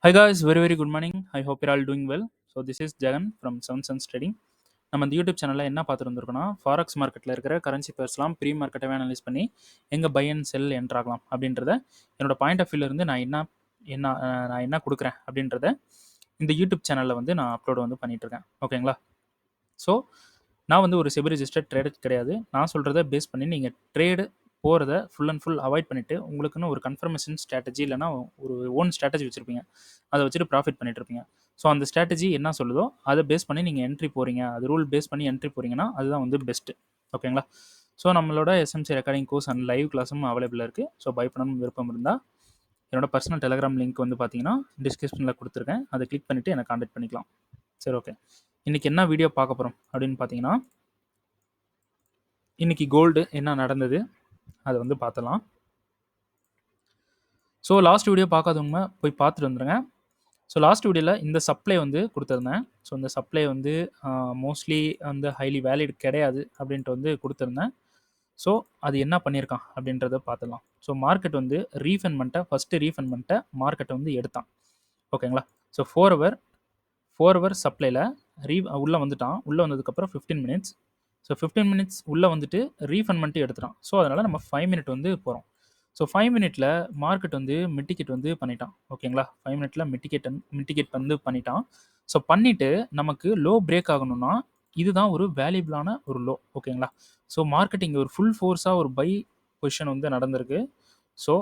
Hi guys, very good morning. I hope you're all doing well. So this is Jagan from Seven Suns Trading. நம்ம இந்த YouTube சேனலில் என்ன பார்த்துட்டு வந்திருக்கோம்னா forex மார்க்கெட்டில் இருக்கிற கரன்சி பேர்ஸ்லாம் ப்ரீ மார்க்கெட்டாகவே அனலைஸ் பண்ணி எங்கே பை அண்ட் செல் என்ட்ராகலாம் அப்படின்றத என்னோட பாயிண்ட் ஆஃப் வியூலேருந்து நான் என்ன கொடுக்குறேன் அப்படின்றத இந்த யூடியூப் சேனலில் வந்து நான் அப்லோட் வந்து பண்ணிகிட்ருக்கேன். ஓகேங்களா? ஸோ நான் வந்து ஒரு செபி ரிஜிஸ்டர்ட் ட்ரேடர் கிடையாது. நான் சொல்கிறத பேஸ் பண்ணி நீங்கள் ட்ரேடு போகிறத ஃபுல் அண்ட் ஃபுல் அவாய்ட் பண்ணிவிட்டு உங்களுக்குன்னு ஒரு கன்ஃபர்மேஷன் ஸ்ட்ராட்டஜி இல்லைனா ஒரு ஓன் ஸ்ட்ராட்டஜி வச்சுருப்பீங்க. அதை வச்சுட்டு ப்ராஃபிட் பண்ணிட்டு இருப்பீங்க. ஸோ அந்த ஸ்ட்ராட்டஜி என்ன சொல்லுதோ அதை பேஸ் பண்ணி நீங்கள் என்ட்ரி போகிறீங்க, அது ரூல் பேஸ் பண்ணி என்ட்ரி போகிறீங்கன்னா அதுதான் வந்து பெஸ்ட்டு. ஓகேங்களா? ஸோ நம்மளோட SMC recording course and live கிளாஸும் அவைலபிளாக இருக்குது. ஸோ பை பண்ணணும் விருப்பம் இருந்தால் என்னோட பர்சனல் டெலிகிராம் லிங்க் வந்து பார்த்தீங்கன்னா டிஸ்கிரிப்ஷனில் கொடுத்துருக்கேன். அதை கிளிக் பண்ணிவிட்டு என்னை கான்டாக்ட் பண்ணிக்கலாம். சரி, ஓகே. இன்றைக்கி என்ன வீடியோ பார்க்க போகிறோம் அப்படின்னு பார்த்தீங்கன்னா, இன்றைக்கி கோல்டு என்ன நடந்தது அதை வந்து பார்த்தலாம். ஸோ லாஸ்ட் வீடியோ பார்க்காதவங்க போய் பார்த்துட்டு வந்துடுங்க. ஸோ லாஸ்ட் வீடியோவில் இந்த சப்ளை வந்து கொடுத்துருந்தேன். ஸோ இந்த சப்ளை வந்து மோஸ்ட்லி வந்து ஹைலி வேலிட் கிடையாது அப்படின்ட்டு வந்து கொடுத்துருந்தேன். ஸோ அது என்ன பண்ணியிருக்கான் அப்படின்றத பார்த்துலாம். ஸோ மார்க்கெட் வந்து ஃபஸ்ட்டு ரீஃபண்ட்மெண்ட்டை மார்க்கெட்டை வந்து எடுத்தான். ஓகேங்களா? ஸோ 4 ஹவர் சப்ளையில் உள்ளே வந்துட்டான். உள்ளே வந்ததுக்கப்புறம் 15 மினிட்ஸ். ஸோ 15 மினிட்ஸ் உள்ளே வந்துட்டு ரீஃபண்ட்மெண்ட்டு எடுத்துட்டான். ஸோ அதனால் நம்ம 5 மினிட் வந்து போகிறோம். ஸோ 5 மினிட்ல மார்க்கெட் வந்து மிட்டிகேட் வந்து பண்ணிட்டான். ஓகேங்களா? 5 மினிட்ல மிட்டிகேட் வந்து பண்ணிட்டான். ஸோ பண்ணிவிட்டு நமக்கு லோ பிரேக் ஆகணும்னா இதுதான் ஒரு வேல்யூபிளான ஒரு லோ. ஓகேங்களா? ஸோ மார்க்கெட் இங்கே ஒரு ஃபுல் ஃபோர்ஸாக ஒரு பை பொசிஷன் வந்து நடந்திருக்கு. ஸோ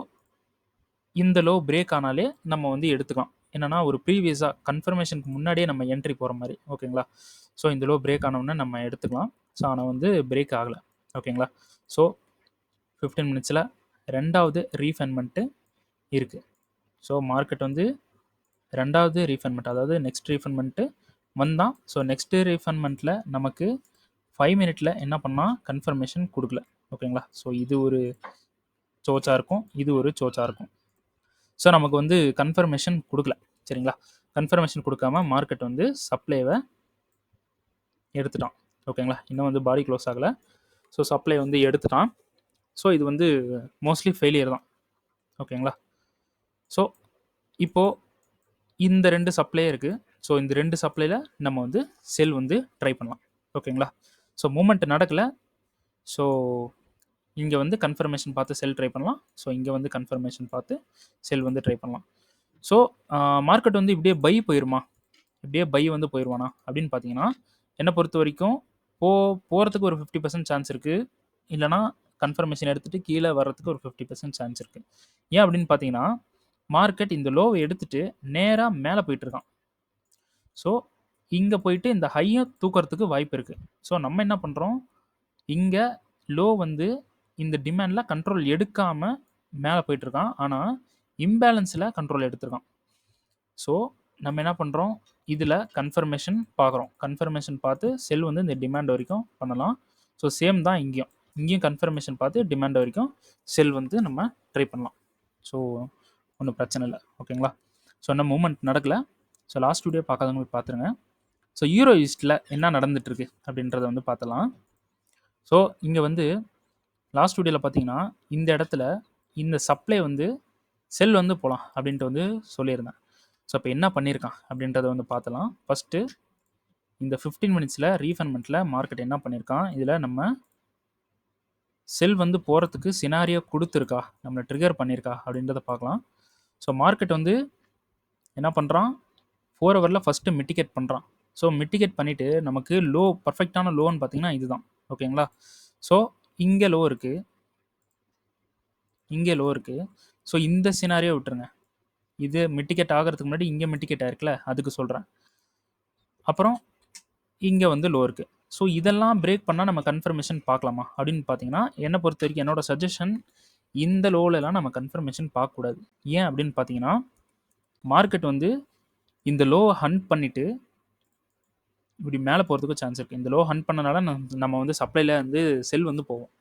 இந்த லோ பிரேக் ஆனாலே நம்ம வந்து எடுத்துக்கலாம். என்னன்னா ஒரு ப்ரீவியஸாக கன்ஃபர்மேஷனுக்கு முன்னாடியே நம்ம என்ட்ரி போகிற மாதிரி. ஓகேங்களா? ஸோ இந்த லோ பிரேக் ஆனவுடனே நம்ம எடுத்துக்கலாம். ஸோ ஆனால் வந்து பிரேக் ஆகலை. ஓகேங்களா? ஸோ 15 மினிட்ஸில் ரெண்டாவது ரீஃபண்ட்மெண்ட்டு இருக்குது. ஸோ மார்க்கெட் வந்து ரெண்டாவது ரீஃபண்ட்மெண்ட், அதாவது நெக்ஸ்ட் ரீஃபண்ட்மெண்ட்டு வந்தான். ஸோ நெக்ஸ்ட்டு ரீஃபண்ட்மெண்ட்டில் நமக்கு 5 மினிட்ல என்ன பண்ணால் கன்ஃபர்மேஷன் கொடுக்கல. ஓகேங்களா? ஸோ இது ஒரு சோச்சாக இருக்கும், இது ஒரு சோச்சாக இருக்கும். ஸோ நமக்கு வந்து கன்ஃபர்மேஷன் கொடுக்கல. சரிங்களா? கன்ஃபர்மேஷன் கொடுக்காம மார்க்கெட் வந்து சப்ளைவை எடுத்துட்டான். ஓகேங்களா? இன்னும் வந்து பாடி க்ளோஸ் ஆகலை. ஸோ சப்ளை வந்து எடுத்துட்டான். ஸோ இது வந்து மோஸ்ட்லி ஃபெயிலியர் தான். ஓகேங்களா? ஸோ இப்போது இந்த 2 சப்ளை இருக்குது. ஸோ இந்த 2 சப்ளையில் நம்ம வந்து செல் வந்து ட்ரை பண்ணலாம். ஓகேங்களா? ஸோ மூமெண்ட் நடக்கலை. ஸோ இங்கே வந்து கன்ஃபர்மேஷன் பார்த்து செல் ட்ரை பண்ணலாம். ஸோ இங்கே வந்து கன்ஃபர்மேஷன் பார்த்து செல் வந்து ட்ரை பண்ணலாம். ஸோ மார்க்கெட் வந்து இப்படியே பை போயிருமா, இப்படியே பை வந்து போயிடுவானா அப்படின்னு பார்த்தீங்கன்னா, என்னை பொறுத்த வரைக்கும் போகிறதுக்கு ஒரு 50% சான்ஸ் இருக்குது. இல்லைனா கன்ஃபர்மேஷன் எடுத்துகிட்டு கீழே வர்றதுக்கு ஒரு 50% சான்ஸ் இருக்குது. ஏன் அப்படின்னு பார்த்தீங்கன்னா, மார்க்கெட் இந்த லோவை எடுத்துகிட்டு நேராக மேலே போயிட்டுருக்கான். ஸோ இங்கே போயிட்டு இந்த ஹையை தூக்கிறதுக்கு வாய்ப்பு இருக்குது. ஸோ நம்ம என்ன பண்ணுறோம், இங்கே லோ வந்து இந்த டிமாண்டில் கண்ட்ரோல் எடுக்காமல் மேலே போயிட்டுருக்கான். ஆனால் இம்பேலன்ஸில் கண்ட்ரோல் எடுத்திருக்கான். ஸோ நம்ம என்ன பண்ணுறோம், இதில் கன்ஃபர்மேஷன் பார்க்குறோம். கன்ஃபர்மேஷன் பார்த்து செல் வந்து இந்த டிமாண்ட் வரைக்கும் பண்ணலாம். ஸோ சேம் தான் இங்கேயும் கன்ஃபர்மேஷன் பார்த்து டிமாண்ட் வரைக்கும் செல் வந்து நம்ம ட்ரை பண்ணலாம். ஸோ ஒன்றும் பிரச்சனை இல்லை. ஓகேங்களா? ஸோ என்ன மூமெண்ட் நடக்கலை. ஸோ லாஸ்ட் வீடியோ பார்க்காதவங்க பார்த்துருங்க. ஸோ யூரோ ஈஸ்ட்டில் என்ன நடந்துகிட்ருக்கு அப்படின்றத வந்து பார்த்தலாம். ஸோ இங்கே வந்து லாஸ்ட் வீடியோவில் பார்த்தீங்கன்னா இந்த இடத்துல இந்த சப்ளை வந்து செல் வந்து போகலாம் அப்படின்ட்டு வந்து சொல்லியிருந்தேன். ஸோ இப்போ என்ன பண்ணியிருக்கான் அப்படின்றத வந்து பார்த்தலாம். ஃபஸ்ட்டு இந்த 15 மினிட்ஸில் ரீஃபண்ட்மெண்ட்டில் மார்க்கெட் என்ன பண்ணியிருக்கான், இதில் நம்ம செல் வந்து போகிறதுக்கு சினாரியோ கொடுத்துருக்கா, நம்மளை ட்ரிகர் பண்ணியிருக்கா அப்படின்றத பார்க்கலாம். ஸோ மார்க்கெட் வந்து என்ன பண்ணுறான், 4 ஹவரில் ஃபஸ்ட்டு மிட்டிகேட் பண்ணுறான். ஸோ மிட்டிகேட் பண்ணிவிட்டு நமக்கு லோ பர்ஃபெக்டான லோன்னு பார்த்தீங்கன்னா இதுதான். ஓகேங்களா? ஸோ இங்கே லோ இருக்குது, இங்கே லோ இருக்குது. ஸோ இந்த சினாரியோ விட்டுருங்க. இது மிட்டிகேட் ஆகிறதுக்கு முன்னாடி இங்கே மிட்டிகேட் ஆயிருக்குல்ல, அதுக்கு சொல்கிறேன். அப்புறம் இங்கே வந்து லோ இருக்குது. ஸோ இதெல்லாம் பிரேக் பண்ணால் நம்ம கன்ஃபர்மேஷன் பார்க்கலாமா அப்படின்னு பார்த்தீங்கன்னா, என்னை பொறுத்த வரைக்கும் என்னோட சஜஷன் இந்த லோலெலாம் நம்ம கன்ஃபர்மேஷன் பார்க்கக்கூடாது. ஏன் அப்படின்னு பார்த்தீங்கன்னா, மார்க்கெட் வந்து இந்த லோவை ஹண்ட் பண்ணிவிட்டு இப்படி மேலே போகிறதுக்கு சான்ஸ் இருக்குது. இந்த லோ ஹண்ட் பண்ணனால நம்ம வந்து சப்ளையில் வந்து செல் வந்து போவோம்.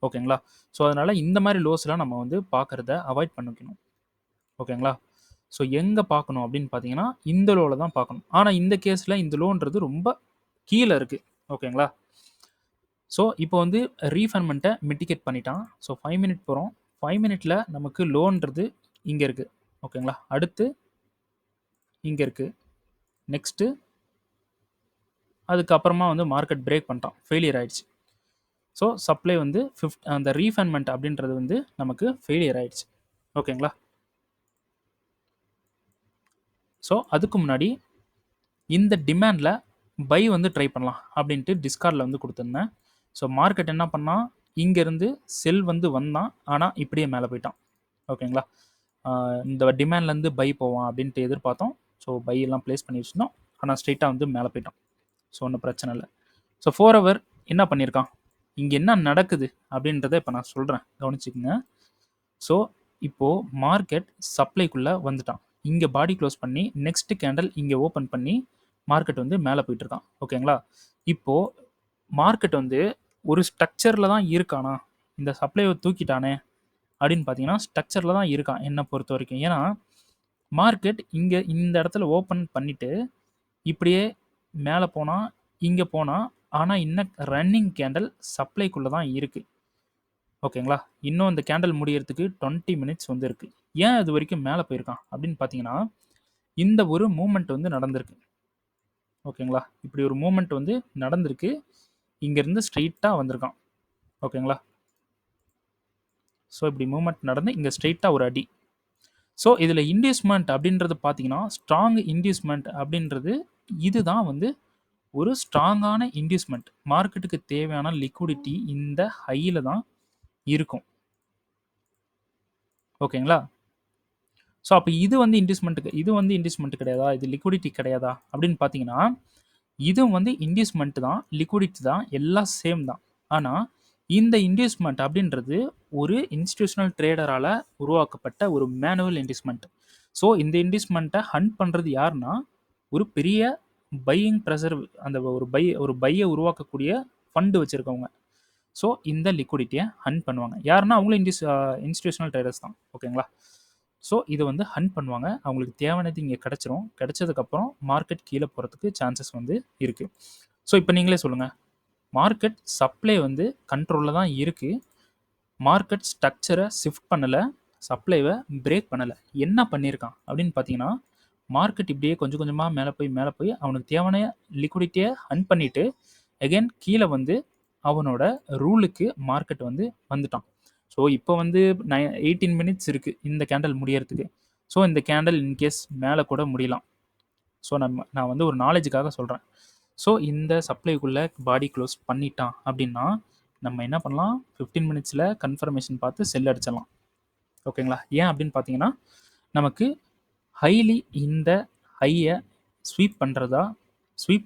ஓகேங்களா? ஸோ அதனால் இந்த மாதிரி லோஸ்லாம் நம்ம வந்து பார்க்குறத அவாய்ட் பண்ணிக்கணும். ஓகேங்களா? ஸோ எங்கே பார்க்கணும் அப்படின்னு பார்த்தீங்கன்னா, இந்த லோவில் தான் பார்க்கணும். ஆனால் இந்த கேஸில் இந்த லோன்றது ரொம்ப கீழே இருக்குது. ஓகேங்களா? ஸோ இப்போ வந்து ரீஃபண்ட்மெண்ட்டை மிட்டிகேட் பண்ணிட்டான். ஸோ 5 மினிட் போகிறோம். 5 மினிட்டில் நமக்கு லோன்றது இங்கே இருக்குது. ஓகேங்களா? அடுத்து இங்கே இருக்குது. நெக்ஸ்ட்டு அதுக்கப்புறமா வந்து மார்க்கெட் பிரேக் பண்ணிட்டான், ஃபெயிலியர் ஆயிடுச்சு. ஸோ சப்ளை வந்து அந்த ரீஃபைன்மெண்ட் அப்படின்றது வந்து நமக்கு ஃபெயிலியர் ஆயிடுச்சு. ஓகேங்களா? ஸோ அதுக்கு முன்னாடி இந்த டிமாண்டில் பை வந்து ட்ரை பண்ணலாம் அப்படின்ட்டு டிஸ்கார்டில் வந்து கொடுத்துருந்தேன். ஸோ மார்க்கெட் என்ன பண்ணால் இங்கேருந்து செல் வந்து வந்தான், ஆனால் இப்படியே மேலே போயிட்டான். ஓகேங்களா? இந்த டிமாண்ட்லேருந்து பை போவான் அப்படின்ட்டு எதிர்பார்த்தோம். ஸோ பை எல்லாம் ப்ளேஸ் பண்ணி வச்சுருந்தோம், ஆனால் ஸ்ட்ரெயிட்டாக வந்து மேலே போயிட்டான். ஸோ ஒன்றும் பிரச்சனை இல்லை. ஸோ 4 ஹவர் என்ன பண்ணியிருக்கான், இங்கே என்ன நடக்குது அப்படின்றத இப்போ நான் சொல்கிறேன், கவனிச்சுக்கோங்க. ஸோ இப்போது மார்க்கெட் சப்ளைக்குள்ளே வந்துட்டான். இங்கே பாடி க்ளோஸ் பண்ணி நெக்ஸ்ட் கேண்டல் இங்கே ஓப்பன் பண்ணி மார்க்கெட் வந்து மேலே போயிட்டுருக்கான். ஓகேங்களா? இப்போது மார்க்கெட் வந்து ஒரு ஸ்ட்ரக்சரில் தான் இருக்கானா, இந்த சப்ளையை தூக்கிட்டானே அப்படின்னு பார்த்தீங்கன்னா ஸ்ட்ரக்சரில் தான் இருக்கான் என்னை பொறுத்த வரைக்கும். ஏன்னா மார்க்கெட் இங்கே இந்த இடத்துல ஓப்பன் பண்ணிவிட்டு இப்படியே மேலே போனால் இங்கே போனால், ஆனால் இன்னும் ரன்னிங் கேண்டல் சப்ளைக்குள்ளே தான் இருக்குது. ஓகேங்களா? இன்னும் இந்த கேண்டல் முடியறதுக்கு 20 மினிட்ஸ் வந்து இருக்குது. ஏன் அது வரைக்கும் மேலே போயிருக்கான் அப்படின்னு பார்த்தீங்கன்னா, இந்த ஒரு மூமெண்ட் வந்து நடந்திருக்கு. ஓகேங்களா? இப்படி ஒரு மூமெண்ட் வந்து நடந்திருக்கு. இங்கேருந்து ஸ்ட்ரெயிட்டாக வந்திருக்கான். ஓகேங்களா? ஸோ இப்படி மூமெண்ட் நடந்து இங்கே ஸ்ட்ரெயிட்டாக ஒரு அடி. ஸோ இதில் இன்டியூஸ்மெண்ட் அப்படின்றது பார்த்தீங்கன்னா, ஸ்ட்ராங் இன்டியூஸ்மெண்ட் அப்படின்றது இதுதான் வந்து ஒரு ஸ்ட்ராங்கான இன்டியூஸ்மெண்ட். மார்க்கெட்டுக்கு தேவையான லிக்விடிட்டி இந்த ஹையில் தான் இருக்கும். ஓகேங்களா? ஸோ அப்போ இது வந்து இன்டியூஸ்மெண்ட் கிடையாதா, இது லிக்விடிட்டி கிடையாதா அப்படின்னு பார்த்தீங்கன்னா, இதுவும் வந்து இன்டியூஸ்மெண்ட் தான், லிக்விடிட்டி தான், எல்லாம் சேம் தான். ஆனால் இந்த இன்டியூஸ்மெண்ட் அப்படின்றது ஒரு இன்ஸ்டிடியூஷனல் ட்ரேடரால் உருவாக்கப்பட்ட ஒரு மேனுவல் இன்டியூஸ்மெண்ட். ஸோ இந்த இன்டியூஸ்மெண்ட்டை ஹண்ட் பண்ணுறது யாருன்னா, ஒரு பெரிய பையிங் ப்ரெஷர், அந்த ஒரு பையை உருவாக்கக்கூடிய ஃபண்டு வச்சுருக்கவங்க. ஸோ இந்த லிக்விடிட்டியை ஹண்ட் பண்ணுவாங்க. யாருன்னா அவங்களும் இன்ஸ்டிடியூஷனல் ட்ரேடர்ஸ் தான். ஓகேங்களா? ஸோ இதை வந்து ஹண்ட் பண்ணுவாங்க. அவங்களுக்கு தேவையானது இங்கே கிடச்சிரும். கிடைச்சதுக்கப்புறம் மார்க்கெட் கீழே போகிறதுக்கு சான்சஸ் வந்து இருக்குது. ஸோ இப்போ நீங்களே சொல்லுங்கள், மார்க்கெட் சப்ளை வந்து கண்ட்ரோலில் தான் இருக்குது. மார்க்கெட் ஸ்ட்ரக்சரை ஷிஃப்ட் பண்ணலை, சப்ளைவை பிரேக் பண்ணலை. என்ன பண்ணியிருக்கான் அப்படின்னு பார்த்தீங்கன்னா, மார்க்கெட் இப்படியே கொஞ்சம் கொஞ்சமாக மேலே போய் அவனுக்கு தேவையான லிக்விடிட்டியை ஹண்ட் பண்ணிவிட்டு அகெயின் கீழே வந்து அவனோட ரூலுக்கு மார்க்கெட் வந்து வந்துட்டான். ஸோ இப்போ வந்து 18 மினிட்ஸ் இருக்குது இந்த கேண்டல் முடியறதுக்கு. ஸோ இந்த கேண்டல் இன்கேஸ் மேலே கூட முடியலாம். ஸோ நான் வந்து ஒரு நாலேஜுக்காக சொல்கிறேன். ஸோ இந்த சப்ளைக்குள்ளே பாடி க்ளோஸ் பண்ணிட்டான் அப்படின்னா நம்ம என்ன பண்ணலாம், 15 மினிட்ஸில் கன்ஃபர்மேஷன் பார்த்து செல் அடிச்சிடலாம். ஓகேங்களா? ஏன் அப்படின்னு பார்த்தீங்கன்னா, நமக்கு ஹைலி இந்த ஹையை ஸ்வீப்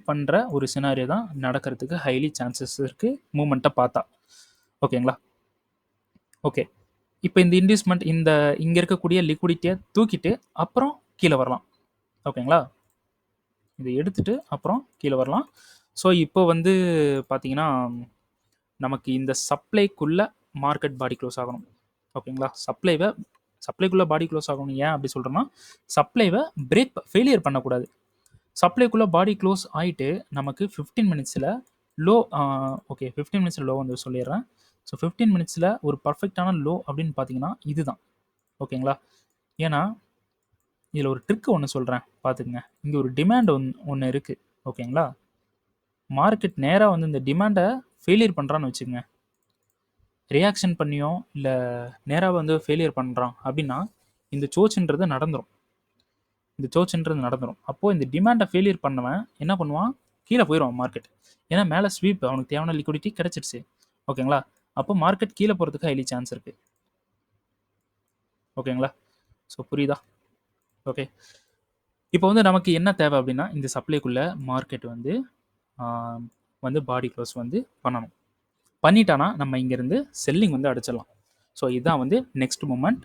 பண்ணுற ஒரு சினாரியோ தான் நடக்கிறதுக்கு ஹைலி சான்சஸ் இருக்குது மூமெண்ட்டை பார்த்தா. ஓகேங்களா? ஓகே, இப்போ இந்த இன்டியூஸ்மெண்ட் இங்கே இருக்கக்கூடிய லிக்விடிட்டியை தூக்கிட்டு அப்புறம் கீழே வரலாம். ஓகேங்களா? இதை எடுத்துட்டு அப்புறம் கீழே வரலாம். ஸோ இப்போ வந்து பார்த்தீங்கன்னா, நமக்கு இந்த சப்ளைக்குள்ளே மார்க்கெட் பாடி க்ளோஸ் ஆகணும். ஓகேங்களா? சப்ளைக்குள்ளே பாடி க்ளோஸ் ஆகணும். ஏன் அப்படி சொல்கிறேன்னா, சப்ளைவை ஃபெயிலியர் பண்ணக்கூடாது. சப்ளைக்குள்ளே பாடி க்ளோஸ் ஆகிட்டு நமக்கு 15 மினிட்ஸில் லோ, ஓகே 15 மினிட்ஸில் லோ வந்து சொல்லிடுறேன். ஸோ 15 மினிட்ஸில் ஒரு பர்ஃபெக்டான லோ அப்படின்னு பார்த்தீங்கன்னா இதுதான். ஓகேங்களா? ஏன்னா இதில் ஒரு ட்ரிக் ஒன்று சொல்கிறேன், பார்த்துக்குங்க. இங்கே ஒரு டிமாண்ட் ஒன்று இருக்குது. ஓகேங்களா? மார்க்கெட் நேராக வந்து இந்த டிமாண்டை ஃபெயிலியர் பண்ணுறான்னு வச்சுக்கோங்க. ரியாக்ஷன் பண்ணியோ இல்லை நேராக வந்து ஃபெயிலியர் பண்ணுறான் அப்படின்னா இந்த சோச்சுன்றது நடந்துடும். அப்போது இந்த டிமாண்டை ஃபெயிலியர் பண்ணவன் என்ன பண்ணுவான், கீழே போயிடுவான் மார்க்கெட். ஏன்னா மேலே ஸ்வீப், அவனுக்கு தேவையான லிக்விடிட்டி கிடச்சிடுச்சு. ஓகேங்களா? அப்போ மார்க்கெட் கீழே போகிறதுக்கு ஹைலி சான்ஸ் இருக்குது. ஓகேங்களா? ஸோ புரியுதா? ஓகே, இப்போ வந்து நமக்கு என்ன தேவை அப்படின்னா, இந்த சப்ளைக்குள்ளே மார்க்கெட் வந்து பாடி க்ளோஸ் வந்து பண்ணணும். பண்ணிட்டானா நம்ம இங்கேருந்து செல்லிங் வந்து அடிச்சிடலாம். ஸோ இதுதான் வந்து நெக்ஸ்ட் மூமெண்ட்.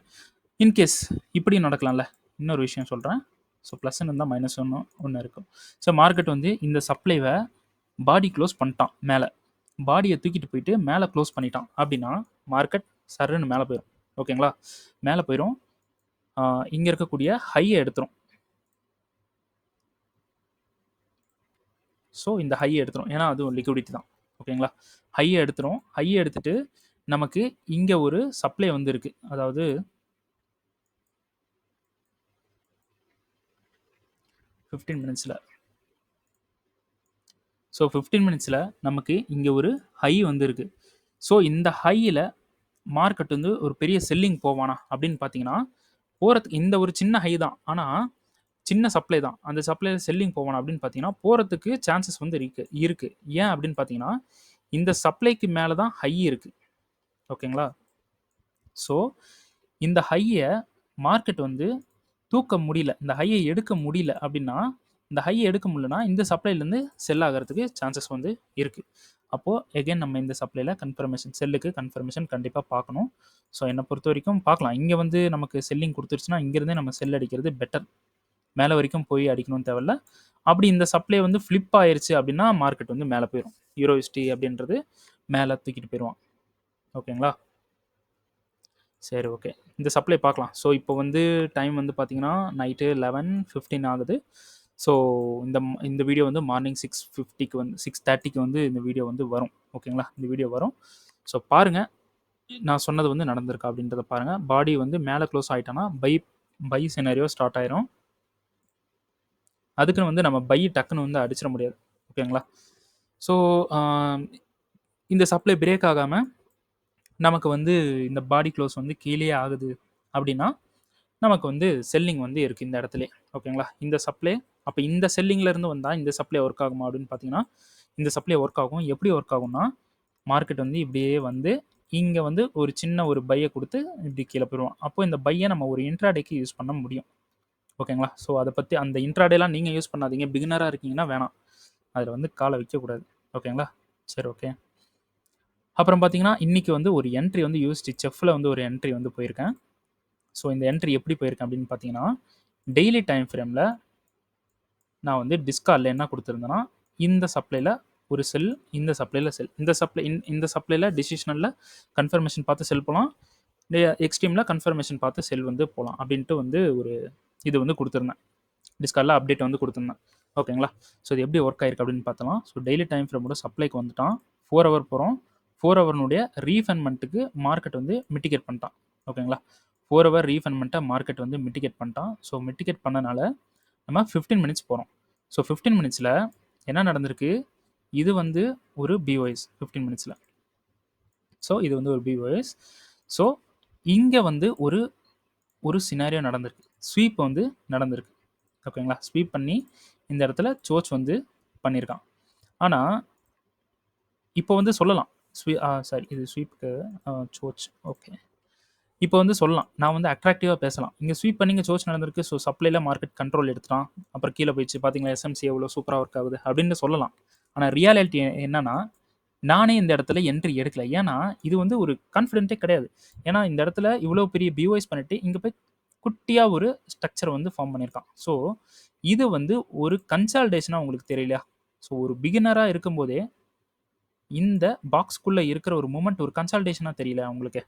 இன்கேஸ் இப்படி நடக்கலாம்ல, இன்னொரு விஷயம் சொல்கிறேன். ஸோ ப்ளஸ்ன்னு இருந்தால் மைனஸ் ஒன்று இருக்கும். ஸோ மார்க்கெட் வந்து இந்த சப்ளைவை பாடி க்ளோஸ் பண்ணிட்டான், மேலே பாடியை தூக்கிட்டு போயிட்டு மேலே க்ளோஸ் பண்ணிட்டான் அப்படின்னா மார்க்கெட் சருன்னு மேலே போயிடும். ஓகேங்களா? மேலே போயிடும். இங்கே இருக்கக்கூடிய ஹையை எடுத்துரும். ஸோ இந்த ஹையை எடுத்துரும், ஏன்னா அதுவும் லிக்விடிட்டி தான். ஓகேங்களா? ஹையை எடுத்துட்டு நமக்கு இங்கே ஒரு சப்ளை வந்து இருக்குது. அதாவது 15 மினிட்ஸில். ஸோ 15 மினிட்ஸில் நமக்கு இங்கே ஒரு ஹை வந்து இருக்குது. ஸோ இந்த ஹையில் மார்க்கெட் வந்து ஒரு பெரிய செல்லிங் போவானா அப்படின்னு பார்த்தீங்கன்னா, போகிறதுக்கு இந்த ஒரு சின்ன ஹை தான். ஆனால் சின்ன சப்ளை தான். அந்த சப்ளைல செல்லிங் போவானா அப்படின்னு பார்த்தீங்கன்னா, போகிறதுக்கு சான்சஸ் வந்து இருக்கு. ஏன் அப்படின்னு பார்த்தீங்கன்னா, இந்த சப்ளைக்கு மேலே தான் ஹை இருக்குது. ஓகேங்களா? ஸோ இந்த ஹையை மார்க்கெட் வந்து தூக்க முடியல, இந்த ஹையை எடுக்க முடியல அப்படின்னா, இந்த ஹையை எடுக்க முடியலன்னா இந்த சப்ளைலேருந்து செல் ஆகிறதுக்கு சான்சஸ் வந்து இருக்குது. அப்போது எகைன் நம்ம இந்த சப்ளையில் கன்ஃபர்மேஷன், செல்லுக்கு கன்ஃபர்மேஷன் கண்டிப்பாக பார்க்கணும். ஸோ என்னை பொறுத்த வரைக்கும் பார்க்கலாம். இங்கே வந்து நமக்கு செல்லிங் கொடுத்துருச்சுன்னா இங்கேருந்தே நம்ம செல் அடிக்கிறது பெட்டர். மேலே வரைக்கும் போய் அடிக்கணும்னு தேவையில்ல. அப்படி இந்த சப்ளை வந்து ஃப்ளிப் ஆயிருச்சு அப்படின்னா மார்க்கெட் வந்து மேலே போயிடும். யூரோஸ்டி அப்படின்றது மேலே தூக்கிட்டு போயிடுவான். ஓகேங்களா? சரி, ஓகே. இந்த சப்ளை பார்க்கலாம். ஸோ இப்போ வந்து டைம் வந்து பார்த்தீங்கன்னா நைட்டு 11:15 ஆகுது. ஸோ இந்த வீடியோ வந்து மார்னிங் 6:50க்கு வந்து 6:30க்கு வந்து இந்த வீடியோ வந்து வரும். ஓகேங்களா? இந்த வீடியோ வரும். ஸோ பாருங்கள், நான் சொன்னது வந்து நடந்திருக்கா அப்படின்றத பாருங்கள். பாடி வந்து மேலே க்ளோஸ் ஆகிட்டானா பை சினாரியோ ஸ்டார்ட் ஆயிரும். அதுக்குன்னு வந்து நம்ம பை டக்குன்னு வந்து அடிச்சிட முடியாது. ஓகேங்களா? ஸோ இந்த சப்ளை பிரேக் ஆகாமல் நமக்கு வந்து இந்த பாடி க்ளோஸ் வந்து கீழே ஆகுது அப்படின்னா நமக்கு வந்து செல்லிங் வந்து இருக்குது இந்த இடத்துல. ஓகேங்களா? இந்த சப்ளை அப்போ இந்த செல்லிங்லேருந்து வந்தால் இந்த சப்ளை ஒர்க் ஆகுமா அப்படின்னு பார்த்தீங்கன்னா, இந்த சப்ளை ஒர்க் ஆகும். எப்படி ஒர்க் ஆகும்னா, மார்க்கெட் வந்து இப்படியே வந்து இங்கே வந்து ஒரு சின்ன ஒரு பையை கொடுத்து இப்படி கீழே போயிடுவோம். அப்போ இந்த பையை நம்ம ஒரு இன்ட்ராடேக்கு யூஸ் பண்ண முடியும். ஓகேங்களா? ஸோ அதை பற்றி அந்த இன்ட்ராடேலாம் நீங்கள் யூஸ் பண்ணாதீங்க. பிகினராக இருக்கீங்கன்னா வேணாம், அதில் வந்து காலை வைக்கக்கூடாது. ஓகேங்களா? சரி, ஓகே. அப்புறம் பார்த்தீங்கன்னா இன்றைக்கி வந்து ஒரு என்ட்ரி வந்து யூஎஸ்டி செஃப்பில் வந்து ஒரு என்ட்ரி வந்து போயிருக்கேன். ஸோ இந்த என்ட்ரி எப்படி போயிருக்கேன் அப்படின்னு பார்த்தீங்கன்னா, டெய்லி டைம் ஃப்ரேமில் நான் வந்து டிஸ்கார்டில் என்ன கொடுத்துருந்தேன்னா, இந்த சப்ளையில் ஒரு செல், இந்த சப்ளையில் செல், இந்த சப்ளையில் டிசிஷனலில் கன்ஃபர்மேஷன் பார்த்து செல் போகலாம், எக்ஸ்ட்ரீமில் கன்ஃபர்மேஷன் பார்த்து செல் வந்து போகலாம் அப்படின்ட்டு வந்து ஒரு இது வந்து கொடுத்துருந்தேன். டிஸ்கார்டில் அப்டேட் வந்து கொடுத்துருந்தேன். ஓகேங்களா? ஸோ இது எப்படி ஒர்க் ஆயிருக்கு அப்படின்னு பார்த்தலாம். ஸோ டெய்லி டைம் ஃப்ரேமோட சப்ளைக்கு வந்துட்டான். 4 ஹவர் போகிறோம். 4 ஹவர்னுடைய ரீஃபண்ட்மெண்ட்டுக்கு மார்க்கெட் வந்து மிட்டிகேட் பண்ணிட்டான். ஓகேங்களா? 4 ஹவர் ரீஃபண்ட்மெண்ட்டை மார்க்கெட் வந்து மிட்டிகேட் பண்ணிட்டான். ஸோ மிட்டிகேட் பண்ணனால நம்ம 15 மினிட்ஸ் போகிறோம். ஸோ 15 மினிட்ஸில் என்ன நடந்திருக்கு? இது வந்து ஒரு பிஓஎஸ் 15 மினிட்ஸில். ஸோ இது வந்து ஒரு பிஓஎஸ். ஸோ இங்கே வந்து ஒரு சினாரியோ நடந்திருக்கு. ஸ்வீப் வந்து நடந்திருக்கு. ஓகேங்களா? ஸ்வீப் பண்ணி இந்த இடத்துல சோச் வந்து பண்ணியிருக்கான். ஆனால் இப்போ வந்து சொல்லலாம், சாரி, இது ஸ்வீப்புக்கு சோச். ஓகே, இப்போ வந்து சொல்லலாம், நான் வந்து அட்ராக்டிவாக பேசலாம். இங்கே ஸ்வீப் பண்ணி இங்கே சோச் நடந்திருக்கு. ஸோ சப்ளைல மார்க்கெட் கண்ட்ரோல் எடுத்துட்டான். அப்புறம் கீழே போயிடுச்சு, பார்த்தீங்களா எஸ்எம்சி எவ்வளோ சூப்பராக ஒர்க் ஆகுது அப்படின்னு சொல்லலாம். ஆனால் ரியாலிட்டி என்னன்னா, நானே இந்த இடத்துல என்ட்ரி எடுக்கல. ஏன்னா இது வந்து ஒரு கான்ஃபிடென்ட்டே கிடையாது. ஏன்னா இந்த இடத்துல இவ்வளோ பெரிய பிஓஎஸ் பண்ணிட்டு இங்கே போய் குட்டியாக ஒரு ஸ்ட்ரக்சர் வந்து ஃபார்ம் பண்ணியிருக்கான். ஸோ இது வந்து ஒரு கன்சால்டேஷனாக உங்களுக்கு தெரியலையா? ஸோ ஒரு பிகினராக இருக்கும்போதே இந்த பாக்ஸ்க்குள்ளே இருக்கிற ஒரு மூமெண்ட் ஒரு கன்சால்டேஷனாக தெரியல உங்களுக்கு?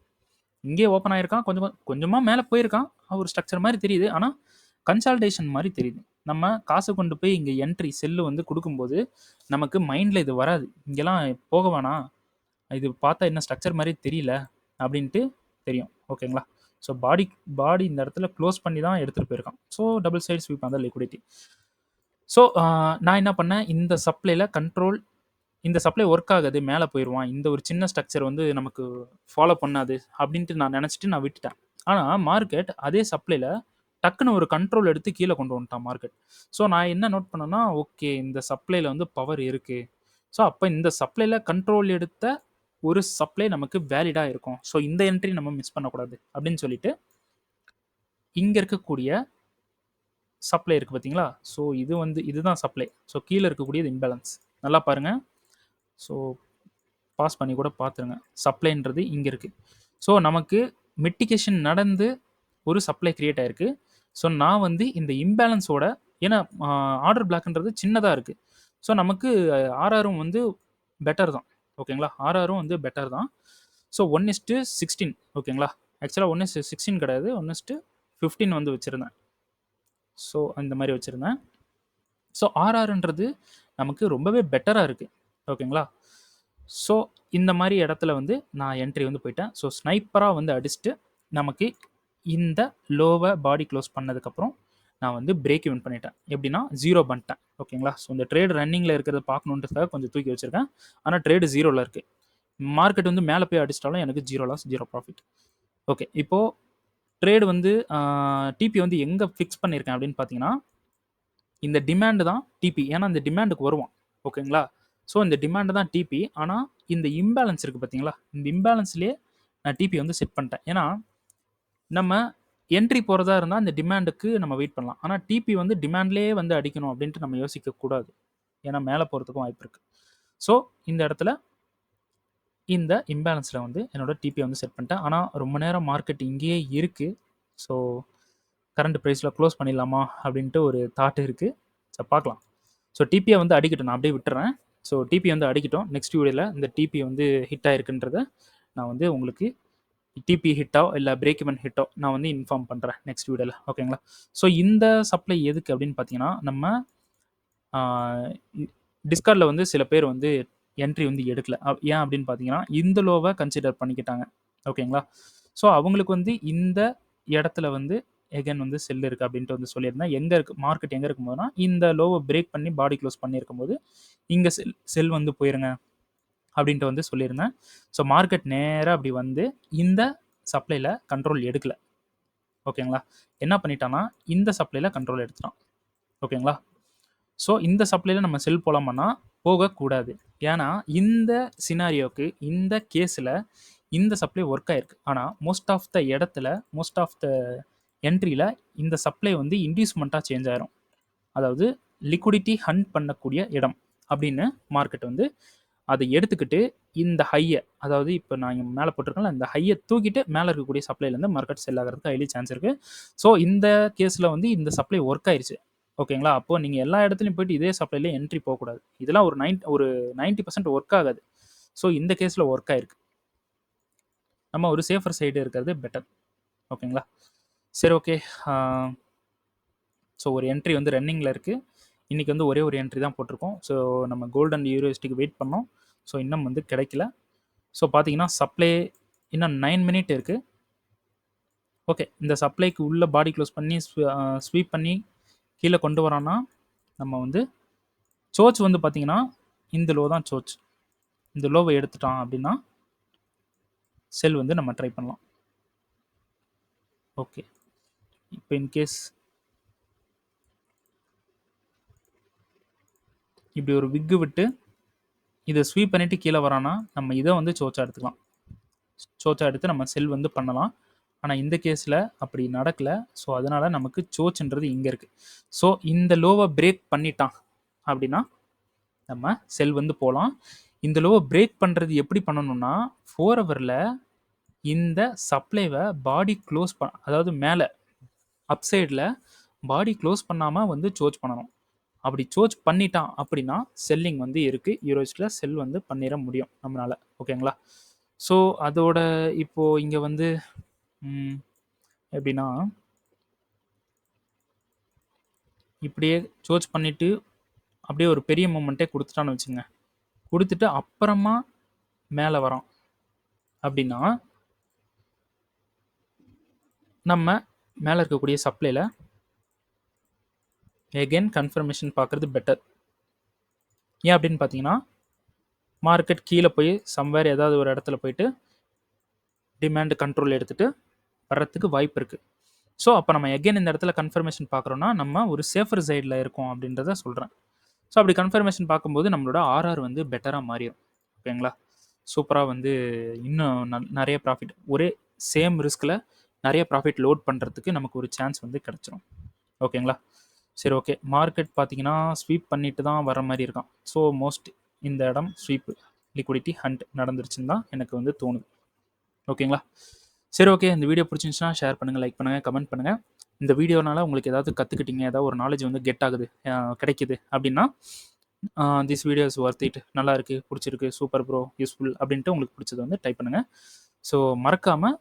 இங்கே ஓப்பன் ஆகிருக்கான், கொஞ்சமாக மேலே போயிருக்கான், ஒரு ஸ்ட்ரக்சர் மாதிரி தெரியுது. ஆனால் கன்சால்டேஷன் மாதிரி தெரியுது. நம்ம காசு கொண்டு போய் இங்கே என்ட்ரி செல்லு வந்து கொடுக்கும்போது நமக்கு மைண்டில் இது வராது. இங்கெல்லாம் போக வேணாம், இது பார்த்தா என்ன ஸ்ட்ரக்சர் மாதிரி தெரியல அப்படின்ட்டு தெரியும். ஓகேங்களா? ஸோ பாடி இந்த இடத்துல க்ளோஸ் பண்ணி தான் எடுத்துகிட்டு போயிருக்கான். ஸோ டபுள் சைடு ஸ்வீப் அந்த லிக்விடிட்டி. ஸோ நான் என்ன பண்ணேன், இந்த சப்ளை ஒர்க் ஆகாது, மேலே போயிடுவான், இந்த ஒரு சின்ன ஸ்ட்ரக்சர் வந்து நமக்கு ஃபாலோ பண்ணாது அப்படின்ட்டு நான் நினச்சிட்டு நான் விட்டுட்டேன். ஆனால் மார்க்கெட் அதே சப்ளையில் டக்குன்னு ஒரு கண்ட்ரோல் எடுத்து கீழே கொண்டு வந்துட்டான் மார்க்கெட். ஸோ நான் என்ன நோட் பண்ணேன்னா, ஓகே இந்த சப்ளையில் வந்து பவர் இருக்குது. ஸோ அப்போ இந்த சப்ளையில் கண்ட்ரோல் எடுத்த ஒரு சப்ளை நமக்கு வேலிடாக இருக்கும். ஸோ இந்த என்ட்ரி நம்ம மிஸ் பண்ணக்கூடாது அப்படின்னு சொல்லிட்டு இங்கே இருக்கக்கூடிய சப்ளை இருக்குது பார்த்தீங்களா? ஸோ இதுதான் சப்ளை. ஸோ கீழே இருக்கக்கூடியது இம்பேலன்ஸ். நல்லா பாருங்கள். ஸோ பாஸ் பண்ணி கூட பார்த்துருங்க. சப்ளைன்றது இங்கே இருக்குது. ஸோ நமக்கு மிட்டிகேஷன் நடந்து ஒரு சப்ளை க்ரியேட் ஆகிருக்கு. ஸோ நான் வந்து இந்த இம்பேலன்ஸோட, ஏன்னா ஆர்டர் பிளாக்ன்றது சின்னதாக இருக்குது. ஸோ நமக்கு ஆர்ஆரும் வந்து பெட்டர் தான். ஓகேங்களா? ஆர்ஆரும் வந்து பெட்டர் தான். ஸோ 1:16. ஓகேங்களா? ஆக்சுவலாக 1:16 கிடையாது, 1:15 வந்து வச்சுருந்தேன். ஸோ அந்த மாதிரி வச்சுருந்தேன். ஸோ ஆர்ஆர்ன்றது நமக்கு ரொம்பவே பெட்டராக இருக்குது. ஓகேங்களா? ஸோ இந்த மாதிரி இடத்துல வந்து நான் என்ட்ரி வந்து போயிட்டேன். ஸோ ஸ்னைப்பராக வந்து அடிச்சுட்டு நமக்கு இந்த லோவை பாடி க்ளோஸ் பண்ணதுக்கப்புறம் நான் வந்து பிரேக் ஈவன் பண்ணிட்டேன். எப்படின்னா 0 பண்ணிட்டேன். ஓகேங்களா? ஸோ இந்த ட்ரேட் ரன்னிங்கில் இருக்கிறத பார்க்கணுன்றதுக்காக கொஞ்சம் தூக்கி வச்சிருக்கேன். ஆனால் ட்ரேடு 0ல இருக்கு. மார்க்கெட் வந்து மேலே போய் அடிச்சிட்டாலும் எனக்கு 0 லாஸ் 0 ப்ராஃபிட். ஓகே, இப்போது ட்ரேடு வந்து டிபி வந்து எங்கே ஃபிக்ஸ் பண்ணியிருக்கேன் அப்படின்னு பார்த்தீங்கன்னா, இந்த டிமாண்டு தான் டிபி. ஏன்னா இந்த டிமாண்டுக்கு வருவான். ஓகேங்களா? ஸோ இந்த டிமாண்டு தான் டிபி. ஆனால் இந்த இம்பேலன்ஸ் இருக்குது பார்த்தீங்களா? இந்த இம்பேலன்ஸ்லேயே நான் டிபி வந்து செட் பண்ணிட்டேன். ஏன்னா நம்ம என்ட்ரி போகிறதா இருந்தால் இந்த டிமாண்டுக்கு நம்ம வெயிட் பண்ணலாம். ஆனால் டிபி வந்து டிமாண்ட்லேயே வந்து அடிக்கணும் அப்படின்ட்டு நம்ம யோசிக்கக்கூடாது. ஏன்னா மேலே போகிறதுக்கும் வாய்ப்பு இருக்குது. ஸோ இந்த இடத்துல இந்த இம்பேலன்ஸில் வந்து என்னோட டிபி வந்து செட் பண்ணிட்டேன். ஆனால் ரொம்ப நேரம் மார்க்கெட் இங்கேயே இருக்குது. ஸோ கரண்ட் ப்ரைஸில் க்ளோஸ் பண்ணிடலாமா அப்படின்ட்டு ஒரு தாட் இருக்குது. ஸோ பார்க்கலாம். ஸோ டிபியை வந்து அடிக்கட்டும், நான் அப்படியே விட்டுறேன். ஸோ டிபி வந்து அடிக்கட்டும். நெக்ஸ்ட் வீடியோவில் இந்த டிபி வந்து ஹிட் ஆகிருக்குன்றதை நான் வந்து உங்களுக்கு டிபி ஹிட்டோ இல்லை பிரேக் இவன் ஹிட்டோ நான் வந்து இன்ஃபார்ம் பண்ணுறேன் நெக்ஸ்ட் வீடியோவில். ஓகேங்களா? ஸோ இந்த சப்ளை எதுக்கு அப்படின்னு பார்த்தீங்கன்னா, நம்ம டிஸ்கார்டில் வந்து சில பேர் வந்து என்ட்ரி வந்து எடுக்கல. ஏன் அப்படின்னு பார்த்தீங்கன்னா, இந்த லோவை கன்சிடர் பண்ணிக்கிட்டாங்க. ஓகேங்களா? ஸோ அவங்களுக்கு வந்து இந்த இடத்துல வந்து எகன் வந்து செல் இருக்குது அப்படின்ட்டு வந்து சொல்லியிருந்தேன். எங்கே இருக்குது மார்க்கெட் எங்கே இருக்கும்போதுனா, இந்த லோவை பிரேக் பண்ணி பாடி க்ளோஸ் பண்ணியிருக்கும் போது இங்கே செல் வந்து போயிருங்க அப்படின்ட்டு வந்து சொல்லியிருந்தேன். ஸோ மார்க்கெட் நேராக அப்படி வந்து இந்த சப்ளையில் கண்ட்ரோல் எடுக்கல. ஓகேங்களா? என்ன பண்ணிட்டான்னா இந்த சப்ளையில் கண்ட்ரோல் எடுத்துட்டான். ஓகேங்களா? ஸோ இந்த சப்ளையில் நம்ம செல் போகலாமன்னா போகக்கூடாது. ஏன்னா இந்த சினாரியோக்கு இந்த கேஸில் இந்த சப்ளை ஒர்க் ஆயிருக்கு. ஆனால் மோஸ்ட் ஆஃப் த இடத்துல மோஸ்ட் ஆஃப் த என்ட்ரியில் இந்த சப்ளை வந்து இன்டியூஸ்மெண்ட்டாக சேஞ்ச் ஆயிரும். அதாவது லிக்விடிட்டி ஹண்ட் பண்ணக்கூடிய இடம் அப்படின்னு மார்க்கெட் வந்து அதை எடுத்துக்கிட்டு இந்த ஹையை, அதாவது இப்போ நான் இங்கே மேலே போட்டிருக்கேன்ல, இந்த ஹையை தூக்கிட்டு மேலே இருக்கக்கூடிய சப்ளைலேருந்து மார்க்கெட் செல் ஆகிறதுக்கு ஹைலி சான்ஸ் இருக்குது. ஸோ இந்த கேஸில் வந்து இந்த சப்ளை ஒர்க் ஆயிடுச்சு. ஓகேங்களா? அப்போது நீங்கள் எல்லா இடத்துலையும் போய்ட்டு இதே சப்ளைல என்ட்ரி போகக்கூடாது. இதெல்லாம் ஒரு 90% ஒர்க் ஆகாது. ஸோ இந்த கேஸில் ஒர்க் ஆயிருக்கு. நம்ம ஒரு சேஃபர் சைடு இருக்கிறது பெட்டர். ஓகேங்களா? சரி, ஓகே. ஸோ ஒரு என்ட்ரி வந்து ரன்னிங்கில் இருக்குது. இன்றைக்கி வந்து ஒரே ஒரு என்ட்ரி தான் போட்டிருக்கோம். ஸோ நம்ம கோல்டு அண்ட் யூரோஸ்டிக்கு வெயிட் பண்ணோம். ஸோ இன்னும் வந்து கிடைக்கல. ஸோ பார்த்தீங்கன்னா சப்ளை இன்னும் 9 மினிட் இருக்குது. ஓகே, இந்த சப்ளைக்கு உள்ள பாடி க்ளோஸ் பண்ணி ஸ்வீப் பண்ணி கீழே கொண்டு வரோன்னா நம்ம வந்து சோச் வந்து பார்த்தீங்கன்னா இந்த லோ தான் சோச். இந்த லோவை எடுத்துட்டான் அப்படின்னா செல் வந்து நம்ம ட்ரை பண்ணலாம். ஓகே, இப்போ இன்கேஸ் இப்படி ஒரு விக்கு விட்டு இதை ஸ்வீப் பண்ணிவிட்டு கீழே வரானா நம்ம இதை வந்து சோச்சா எடுத்துக்கலாம். சோச்சா எடுத்து நம்ம செல் வந்து பண்ணலாம். ஆனால் இந்த கேஸில் அப்படி நடக்கலை. ஸோ அதனால் நமக்கு சோச்சுன்றது இங்கே இருக்குது. ஸோ இந்த லோவை பிரேக் பண்ணிட்டான் அப்படின்னா நம்ம செல் வந்து போகலாம். இந்த லோவை பிரேக் பண்ணுறது எப்படி பண்ணணும்னா 4 ஹவரில் இந்த சப்ளைவை பாடி க்ளோஸ் அதாவது மேலே அப் சைடில் பாடி க்ளோஸ் பண்ணாமல் வந்து சோச் பண்ணணும். அப்படி சோச் பண்ணிட்டான் அப்படின்னா செல்லிங் வந்து இருக்குது. யூரோஸில் செல் வந்து பண்ணிட முடியும் நம்மளால். ஓகேங்களா? ஸோ அதோட இப்போது இங்கே வந்து எப்படின்னா இப்படியே சோச் பண்ணிவிட்டு அப்படியே ஒரு பெரிய மூமெண்ட்டே கொடுத்துட்டான்னு வச்சுங்க. கொடுத்துட்டு அப்புறமா மேலே வரோம் அப்படின்னா நம்ம மேலே இருக்கக்கூடிய சப்ளையில் எகெயின் கன்ஃபர்மேஷன் பார்க்குறது பெட்டர். ஏன் அப்படின்னு பார்த்தீங்கன்னா மார்க்கெட் கீழே போய் சம்வேர் ஏதாவது ஒரு இடத்துல போயிட்டு டிமாண்ட் கண்ட்ரோல் எடுத்துகிட்டு வர்றதுக்கு வாய்ப்பு இருக்குது. ஸோ அப்போ நம்ம எகெயின் இந்த இடத்துல கன்ஃபர்மேஷன் பார்க்குறோன்னா நம்ம ஒரு சேஃபர் சைடில் இருக்கோம் அப்படின்றத சொல்கிறேன். ஸோ அப்படி கன்ஃபர்மேஷன் பார்க்கும்போது நம்மளோட ஆர்ஆர் வந்து பெட்டராக மாறிடும். ஓகேங்களா? சூப்பராக வந்து இன்னும் நிறைய ப்ராஃபிட், ஒரே சேம் ரிஸ்கில் நிறைய ப்ராஃபிட் லோட் பண்ணுறதுக்கு நமக்கு ஒரு சான்ஸ் வந்து கிடச்சிரும். ஓகேங்களா? சரி, ஓகே. மார்க்கெட் பார்த்தீங்கன்னா ஸ்வீப் பண்ணிட்டு தான் வர மாதிரி இருக்கான். ஸோ மோஸ்ட் இந்த இடம் ஸ்வீப் லிக்விடிட்டி ஹண்ட் நடந்துருச்சுன்னு தான் எனக்கு வந்து தோணுது. ஓகேங்களா? சரி, ஓகே. இந்த வீடியோ பிடிச்சிருந்துச்சுன்னா ஷேர் பண்ணுங்கள், லைக் பண்ணுங்கள், கமெண்ட் பண்ணுங்கள். இந்த வீடியோனால உங்களுக்கு ஏதாவது கற்றுக்கிட்டீங்க, ஏதாவது ஒரு நாலேஜ் வந்து கெட் ஆகுது, கிடைக்குது அப்படின்னா this video is worth it, நல்லா இருக்குது, பிடிச்சிருக்கு, சூப்பர் ப்ரோ, யூஸ்ஃபுல் அப்படின்ட்டு உங்களுக்கு பிடிச்சது வந்து டைப் பண்ணுங்கள். ஸோ மறக்காமல்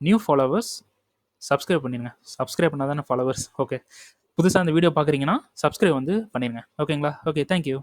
நியூ ஃபாலோவர்ஸ் சப்ஸ்கிரைப் பண்ணிடுங்க. சப்ஸ்கிரைப் பண்ணால் தானே ஃபாலோவர்ஸ். ஓகே, புதுசாக அந்த வீடியோ பார்க்குறீங்கன்னா சப்ஸ்கிரைப் வந்து பண்ணிடுங்க. ஓகேங்களா? Okay, thank you.